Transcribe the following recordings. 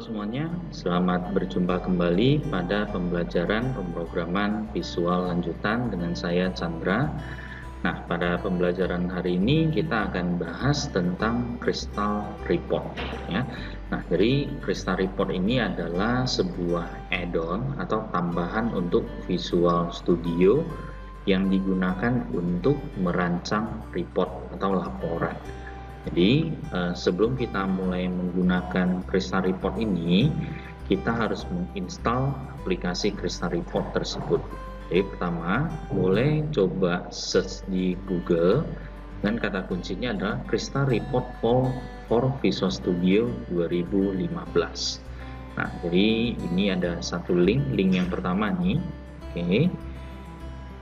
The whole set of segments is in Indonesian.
semuanya, selamat berjumpa kembali pada pembelajaran pemrograman visual lanjutan dengan saya Chandra. Nah, pada pembelajaran hari ini kita akan bahas tentang Crystal Report ya. Nah, jadi Crystal Report ini adalah sebuah add-on atau tambahan untuk Visual Studio yang digunakan untuk merancang report atau laporan. Jadi sebelum kita mulai menggunakan Crystal Report ini, kita harus menginstal aplikasi Crystal Report tersebut. Jadi pertama, boleh coba search di Google dan kata kuncinya adalah Crystal Report for Visual Studio 2015. Nah, jadi ini ada satu link yang pertama nih. Oke.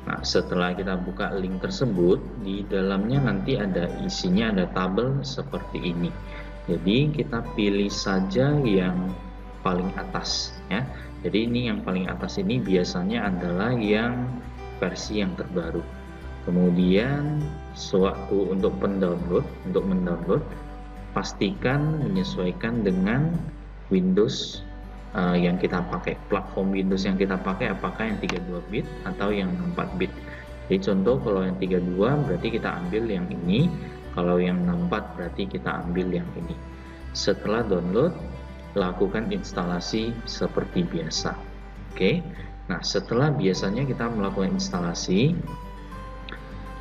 Nah, setelah kita buka link tersebut, di dalamnya nanti ada isinya, ada tabel seperti ini. Jadi kita pilih saja yang paling atas ya. Jadi ini yang paling atas ini biasanya adalah yang versi yang terbaru. Kemudian sewaktu untuk mendownload, pastikan menyesuaikan dengan Windows yang kita pakai, platform Windows yang kita pakai, apakah yang 32 bit atau yang 64 bit. Jadi contoh kalau yang 32 berarti kita ambil yang ini, kalau yang 64 berarti kita ambil yang ini. Setelah download, lakukan instalasi seperti biasa. Oke. Nah, setelah biasanya kita melakukan instalasi,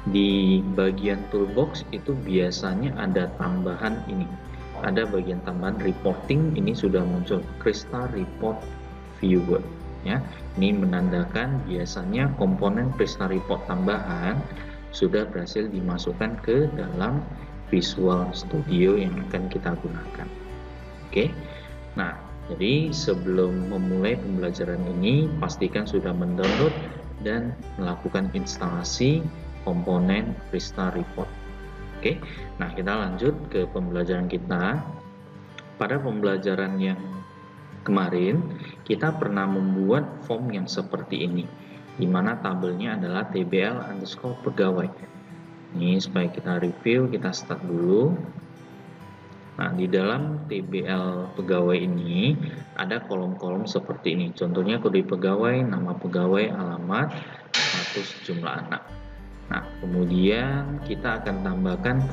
di bagian toolbox itu biasanya ada tambahan ini. Ada bagian tambahan reporting, ini sudah muncul Crystal Report Viewer ya. Ini menandakan biasanya komponen Crystal Report tambahan sudah berhasil dimasukkan ke dalam Visual Studio yang akan kita gunakan. Oke. Nah, jadi sebelum memulai pembelajaran ini, pastikan sudah mendownload dan melakukan instalasi komponen Crystal Report. Oke, nah kita lanjut ke pembelajaran kita. Pada pembelajaran yang kemarin, kita pernah membuat form yang seperti ini, di mana tabelnya adalah tbl_pegawai. Ini supaya kita review, kita start dulu. Nah, di dalam TBL pegawai ini ada kolom-kolom seperti ini. Contohnya kode pegawai, nama pegawai, alamat, status, jumlah anak. Nah, kemudian kita akan tambahkan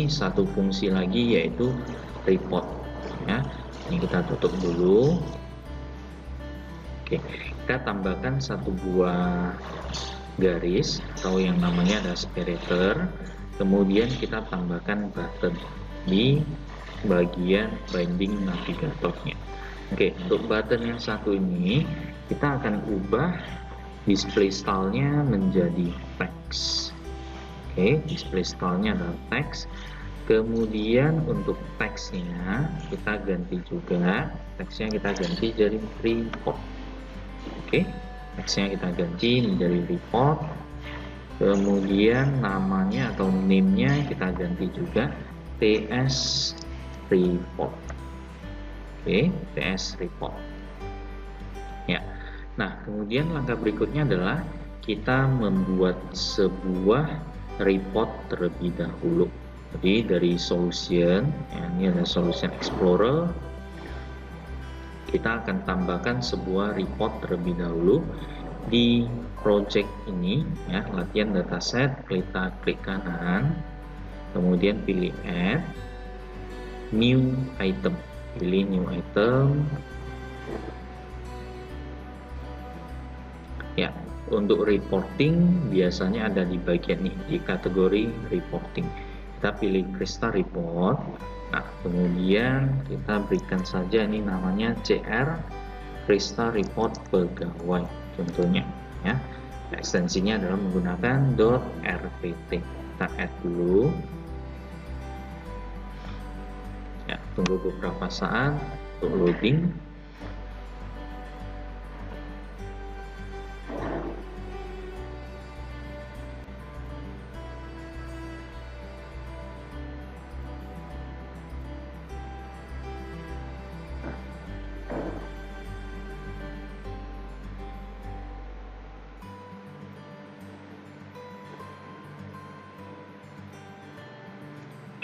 satu fungsi lagi, yaitu report ya. Ini kita tutup dulu. Oke, kita tambahkan satu buah garis atau yang namanya ada separator. Kemudian kita tambahkan button di bagian binding navigatornya. Oke, untuk button yang satu ini kita akan ubah display stylenya menjadi teks. Oke, display stylenya adalah teks. Kemudian untuk teksnya kita ganti juga, teksnya kita ganti jadi report. Oke, teksnya kita ganti menjadi report. Kemudian namanya atau name-nya kita ganti juga TS report. Oke, TS report. Ya. Nah, kemudian langkah berikutnya adalah kita membuat sebuah report terlebih dahulu. Jadi dari solution, ya, ini ada solution explorer, kita akan tambahkan sebuah report terlebih dahulu di project ini, ya, latihan dataset. Kita klik kanan, kemudian pilih add, new item, pilih new item. Ya, untuk reporting biasanya ada di bagian ini, di kategori reporting. Kita pilih Crystal Report. Nah, kemudian kita berikan saja ini namanya CR Crystal Report pegawai contohnya ya. Ekstensinya adalah menggunakan .rpt. Kita add dulu. Ya, tunggu beberapa saat untuk loading.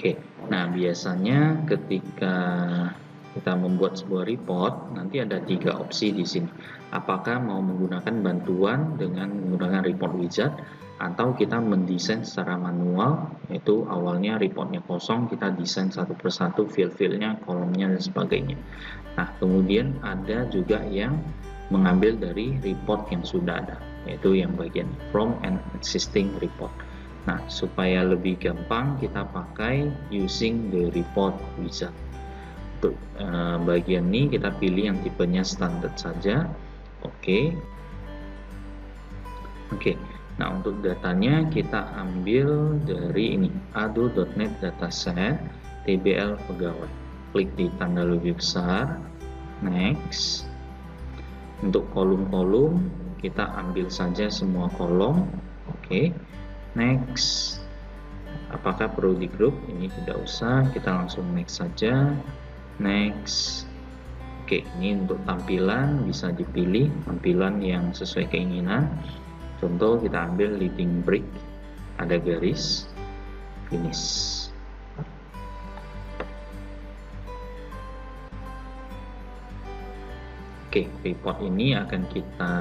Oke, nah biasanya ketika kita membuat sebuah report, nanti ada 3 opsi di sini. Apakah mau menggunakan bantuan dengan menggunakan report wizard, atau kita mendesain secara manual, yaitu awalnya reportnya kosong, kita desain satu persatu field-fieldnya, kolomnya, dan sebagainya. Nah, kemudian ada juga yang mengambil dari report yang sudah ada, yaitu yang bagian from an existing report. Nah, supaya lebih gampang, kita pakai using the report wizard. Untuk bagian ini kita pilih yang tipenya standar saja. Oke. Nah, untuk datanya kita ambil dari ini, ado.net dataset tbl pegawai. Klik di tanda lebih besar, next. Untuk kolom-kolom kita ambil saja semua kolom. Oke, next. Apakah perlu di group? Ini tidak usah, kita langsung next saja. Next. Oke, ini untuk tampilan bisa dipilih tampilan yang sesuai keinginan. Contoh kita ambil leading brick, ada garis, finish. Oke, report ini akan kita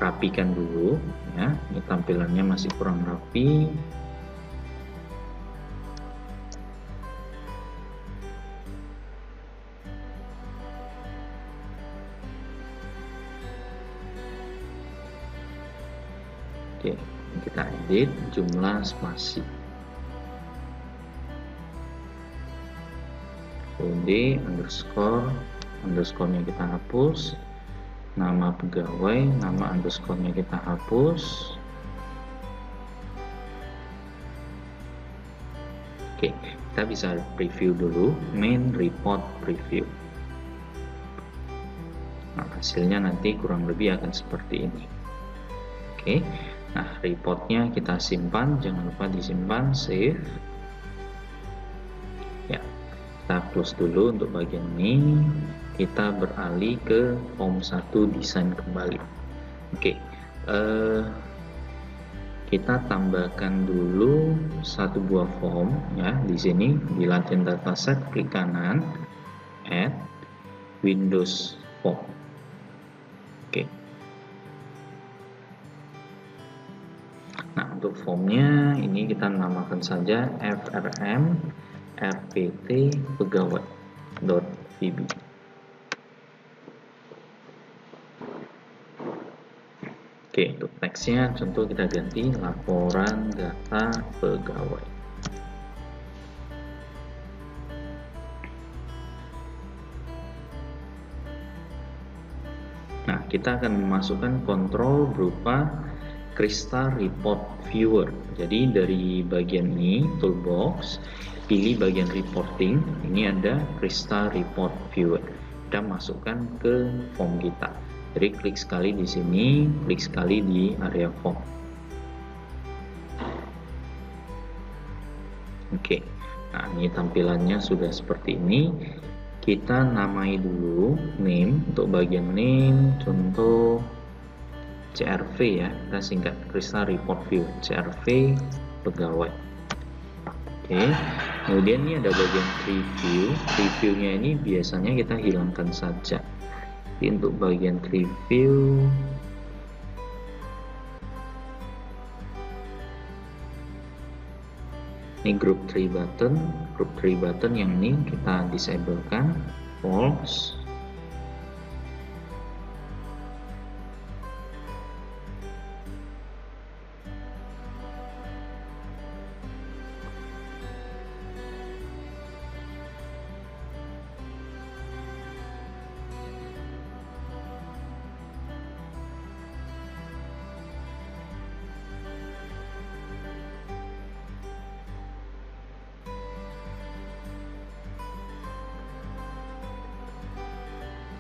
rapikan dulu ya. Ini tampilannya masih kurang rapi. Oke, kita edit jumlah spasi. Kode underscore-nya kita hapus. Nama pegawai, nama underscore-nya kita hapus. Oke, kita bisa preview dulu, main report preview. Nah, hasilnya nanti kurang lebih akan seperti ini. Oke. Nah, reportnya kita simpan, jangan lupa disimpan, save. Ya, kita close dulu untuk bagian ini. Kita beralih ke form 1 desain kembali. Oke, kita tambahkan dulu satu buah form ya. Di sini di latihan dataset klik kanan, add Windows form. Oke. Nah, untuk formnya ini kita namakan saja frm rpt pegawai.vb. Oke, untuk teksnya contoh kita ganti laporan data pegawai. Nah, kita akan memasukkan kontrol berupa Crystal Report Viewer. Jadi dari bagian ini toolbox, pilih bagian reporting. Ini ada Crystal Report Viewer. Kita masukkan ke form kita. Jadi klik sekali di sini, klik sekali di area form. Oke. Nah, ini tampilannya sudah seperti ini. Kita namai dulu name. Untuk bagian name contoh CRV ya, kita singkat Crystal Report View, CRV pegawai. Oke, kemudian ini ada bagian preview. Previewnya ini biasanya kita hilangkan saja. Jadi untuk bagian preview, ini group tree button yang ini kita disablekan, false.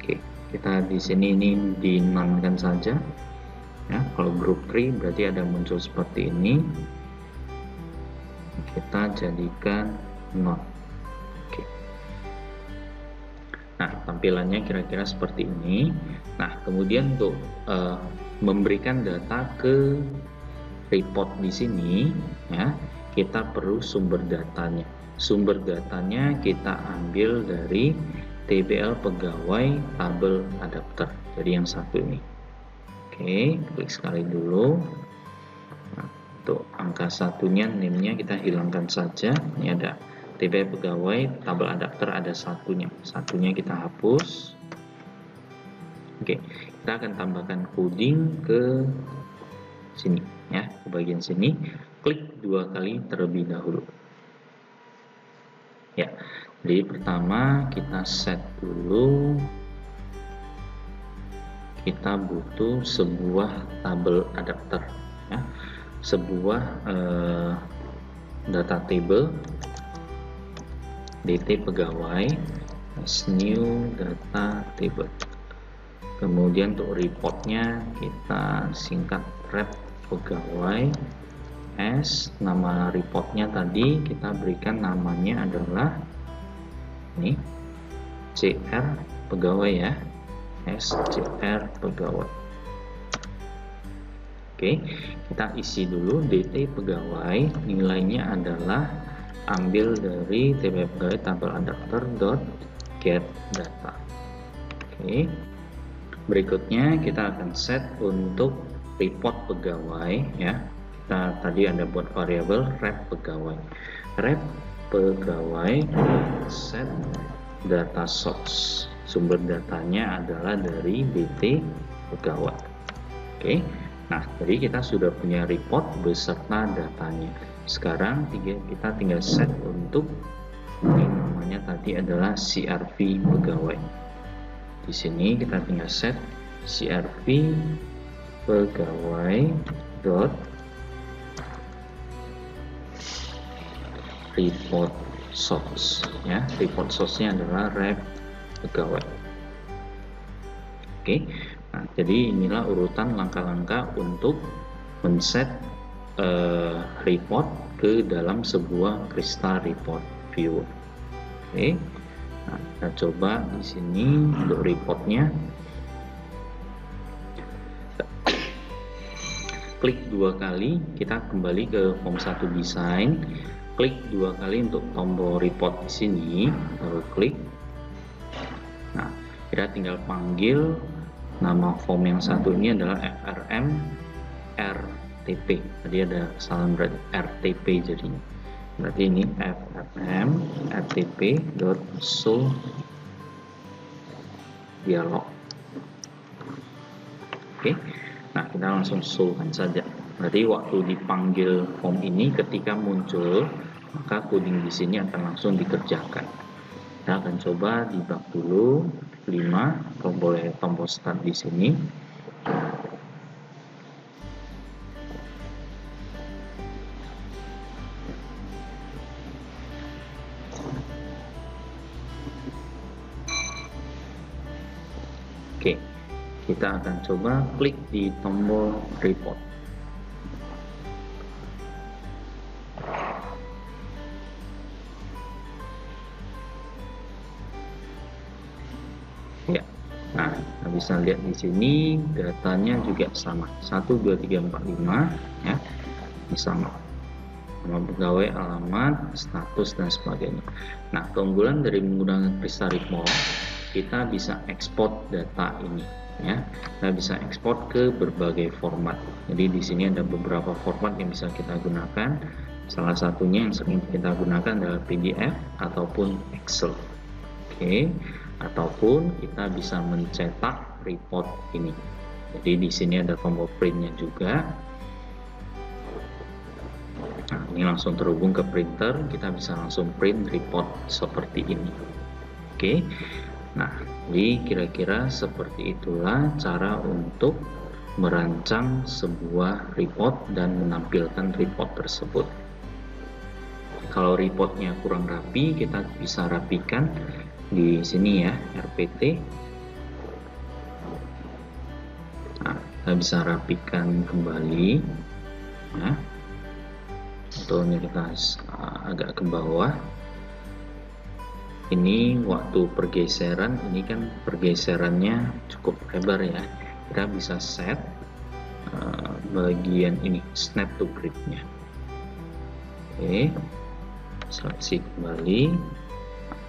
Oke, kita di sini ini dinonkan saja. Ya, kalau group tree berarti ada muncul seperti ini. Kita jadikan non. Oke. Nah, tampilannya kira-kira seperti ini. Nah, kemudian untuk memberikan data ke report di sini, ya, kita perlu sumber datanya. Sumber datanya kita ambil dari TBL pegawai tabel adapter, jadi yang satu ini. Oke, klik sekali dulu. Nah, untuk angka satunya, name-nya kita hilangkan saja. Ini ada TBL pegawai tabel adapter, ada satunya kita hapus. Oke, kita akan tambahkan coding ke sini ya, ke bagian sini. Klik 2 kali terlebih dahulu. Ya, jadi pertama kita set dulu, kita butuh sebuah tabel adapter ya, sebuah data table dt pegawai as new data table. Kemudian untuk reportnya kita singkat rep pegawai as, nama reportnya tadi kita berikan namanya adalah ini CR pegawai ya, SCR pegawai. Oke, kita isi dulu DT pegawai, nilainya adalah ambil dari TBL pegawai tabel adapter dot get data. Oke, berikutnya kita akan set untuk report pegawai ya. Kita tadi ada buat variabel rep pegawai. Rep pegawai set data source. Sumber datanya adalah dari DT pegawai. Oke. Nah, tadi kita sudah punya report beserta datanya. Sekarang kita tinggal set untuk ini, namanya tadi adalah CRV pegawai. Di sini kita tinggal set CRV pegawai dot report source ya, report source-nya adalah rep pegawai. Oke, nah jadi inilah urutan langkah-langkah untuk men-set report ke dalam sebuah Crystal Report Viewer. Oke, nah kita coba di sini untuk reportnya. Klik 2 kali, kita kembali ke form 1 desain. Klik 2 kali untuk tombol report di sini, lalu klik. Nah, kita tinggal panggil nama form yang satu ini adalah FRM RTP. Tadi ada kesalahan berarti RTP jadinya. Berarti ini FRM RTP dot show dialog. Oke. Nah, kita langsung show-kan saja. Berarti waktu dipanggil form ini ketika muncul, maka coding di sini akan langsung dikerjakan. Kita akan coba debug dulu 5, kalau boleh tombol start di sini. Oke, kita akan coba klik di tombol report. Ya, nah kita bisa lihat di sini datanya juga sama 1, 2, 3, 4, 5 ya, ini sama, nama pegawai, alamat, status dan sebagainya. Nah, keunggulan dari menggunakan Crystal Report, kita bisa ekspor data ini ya, kita bisa ekspor ke berbagai format. Jadi di sini ada beberapa format yang bisa kita gunakan. Salah satunya yang sering kita gunakan adalah PDF ataupun Excel. Oke. Ataupun kita bisa mencetak report ini. Jadi di sini ada tombol printnya juga. Nah, ini langsung terhubung ke printer, kita bisa langsung print report seperti ini. Oke. Nah, jadi kira-kira seperti itulah cara untuk merancang sebuah report dan menampilkan report tersebut. Kalau reportnya kurang rapi, kita bisa rapikan di sini ya, RPT. Nah, kita bisa rapikan kembali ya. Contohnya kita agak ke bawah. Ini waktu pergeseran, ini kan pergeserannya cukup lebar ya. Kita bisa set bagian ini snap to grid-nya. Oke, seleksi kembali,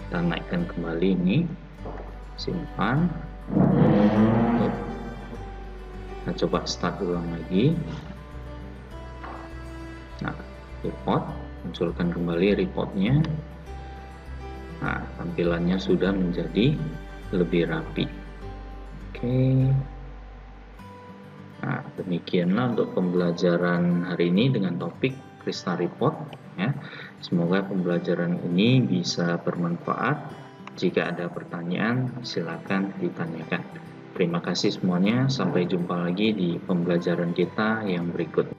kita naikkan kembali ini, simpan. Kita coba start ulang lagi. Nah, report, munculkan kembali reportnya. Nah, tampilannya sudah menjadi lebih rapi. Oke. Nah, demikianlah untuk pembelajaran hari ini dengan topik Krishna Report. Ya. Semoga pembelajaran ini bisa bermanfaat. Jika ada pertanyaan, silakan ditanyakan. Terima kasih semuanya. Sampai jumpa lagi di pembelajaran kita yang berikut.